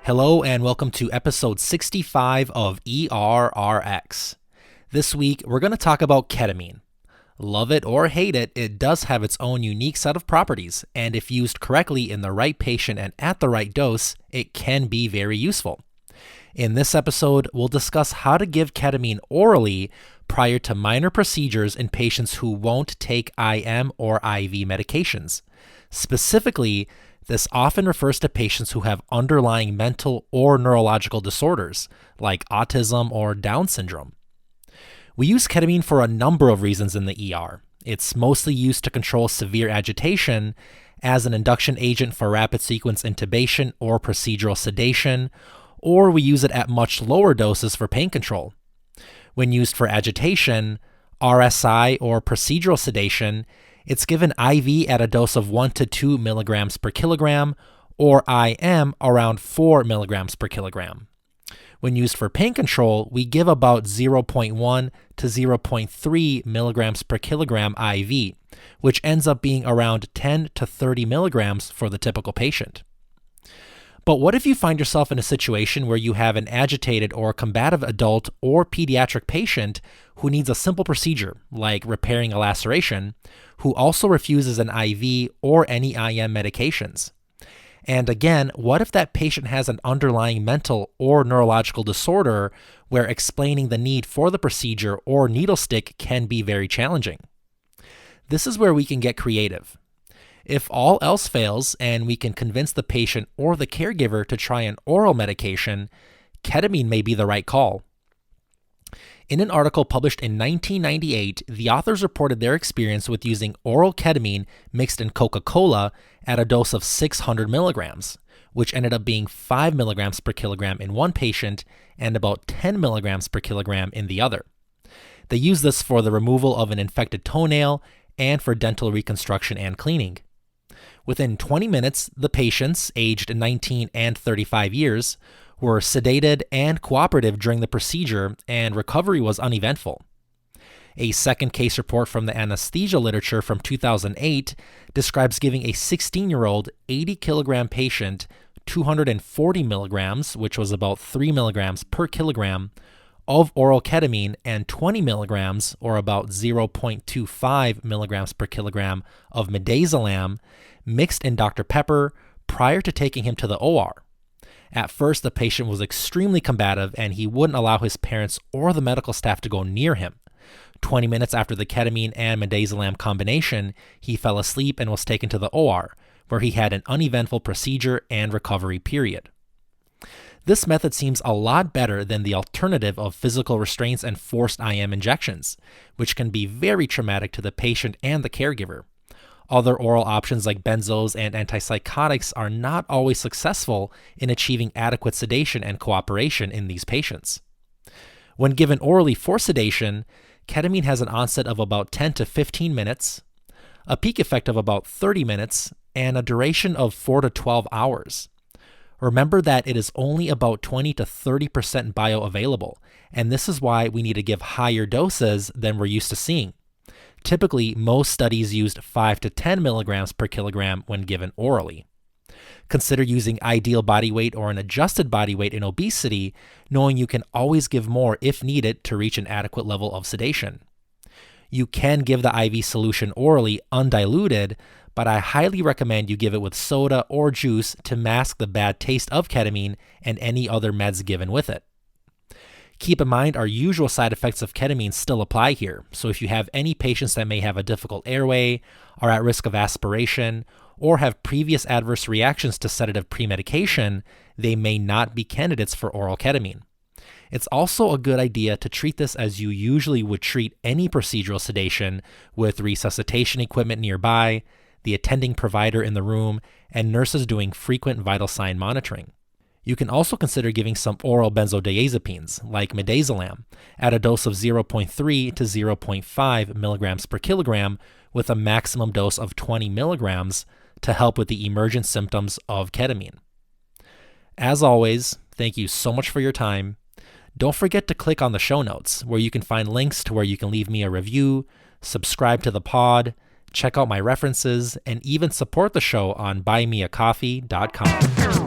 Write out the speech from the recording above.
Hello and welcome to episode 65 of ERRX. This week, we're going to talk about ketamine. Love it or hate it, it does have its own unique set of properties, and if used correctly in the right patient and at the right dose, it can be very useful. In this episode, we'll discuss how to give ketamine orally prior to minor procedures in patients who won't take IM or IV medications. Specifically, this often refers to patients who have underlying mental or neurological disorders, like autism or Down syndrome. We use ketamine for a number of reasons in the ER. It's mostly used to control severe agitation, as an induction agent for rapid sequence intubation or procedural sedation, or we use it at much lower doses for pain control. When used for agitation, RSI or procedural sedation, it's given IV at a dose of 1 to 2 milligrams per kilogram, or IM around 4 milligrams per kilogram. When used for pain control, we give about 0.1 to 0.3 milligrams per kilogram IV, which ends up being around 10 to 30 milligrams for the typical patient. But what if you find yourself in a situation where you have an agitated or combative adult or pediatric patient who needs a simple procedure, like repairing a laceration, who also refuses an IV or any IM medications? And again, what if that patient has an underlying mental or neurological disorder where explaining the need for the procedure or needle stick can be very challenging? This is where we can get creative. If all else fails and we can convince the patient or the caregiver to try an oral medication, ketamine may be the right call. In an article published in 1998, the authors reported their experience with using oral ketamine mixed in Coca-Cola at a dose of 600 milligrams, which ended up being 5 milligrams per kilogram in one patient and about 10 milligrams per kilogram in the other. They used this for the removal of an infected toenail and for dental reconstruction and cleaning. Within 20 minutes, the patients, aged 19 and 35 years, were sedated and cooperative during the procedure, and recovery was uneventful. A second case report from the anesthesia literature from 2008 describes giving a 16-year-old 80-kilogram patient 240 milligrams, which was about 3 milligrams per kilogram, of oral ketamine and 20 milligrams, or about 0.25 milligrams per kilogram, of midazolam mixed in Dr. Pepper prior to taking him to the OR. At first, the patient was extremely combative and he wouldn't allow his parents or the medical staff to go near him. 20 minutes after the ketamine and midazolam combination, he fell asleep and was taken to the OR, where he had an uneventful procedure and recovery period. This method seems a lot better than the alternative of physical restraints and forced IM injections, which can be very traumatic to the patient and the caregiver. Other oral options like benzos and antipsychotics are not always successful in achieving adequate sedation and cooperation in these patients. When given orally for sedation, ketamine has an onset of about 10 to 15 minutes, a peak effect of about 30 minutes, and a duration of 4 to 12 hours. Remember that it is only about 20 to 30% bioavailable, and this is why we need to give higher doses than we're used to seeing. Typically, most studies used 5 to 10 milligrams per kilogram when given orally. Consider using ideal body weight or an adjusted body weight in obesity, knowing you can always give more if needed to reach an adequate level of sedation. You can give the IV solution orally undiluted, but I highly recommend you give it with soda or juice to mask the bad taste of ketamine and any other meds given with it. Keep in mind our usual side effects of ketamine still apply here, so if you have any patients that may have a difficult airway, are at risk of aspiration, or have previous adverse reactions to sedative premedication, they may not be candidates for oral ketamine. It's also a good idea to treat this as you usually would treat any procedural sedation, with resuscitation equipment nearby, the attending provider in the room, and nurses doing frequent vital sign monitoring. You can also consider giving some oral benzodiazepines, like midazolam, at a dose of 0.3 to 0.5 milligrams per kilogram with a maximum dose of 20 milligrams to help with the emergent symptoms of ketamine. As always, thank you so much for your time. Don't forget to click on the show notes, where you can find links to where you can leave me a review, subscribe to the pod, check out my references, and even support the show on buymeacoffee.com.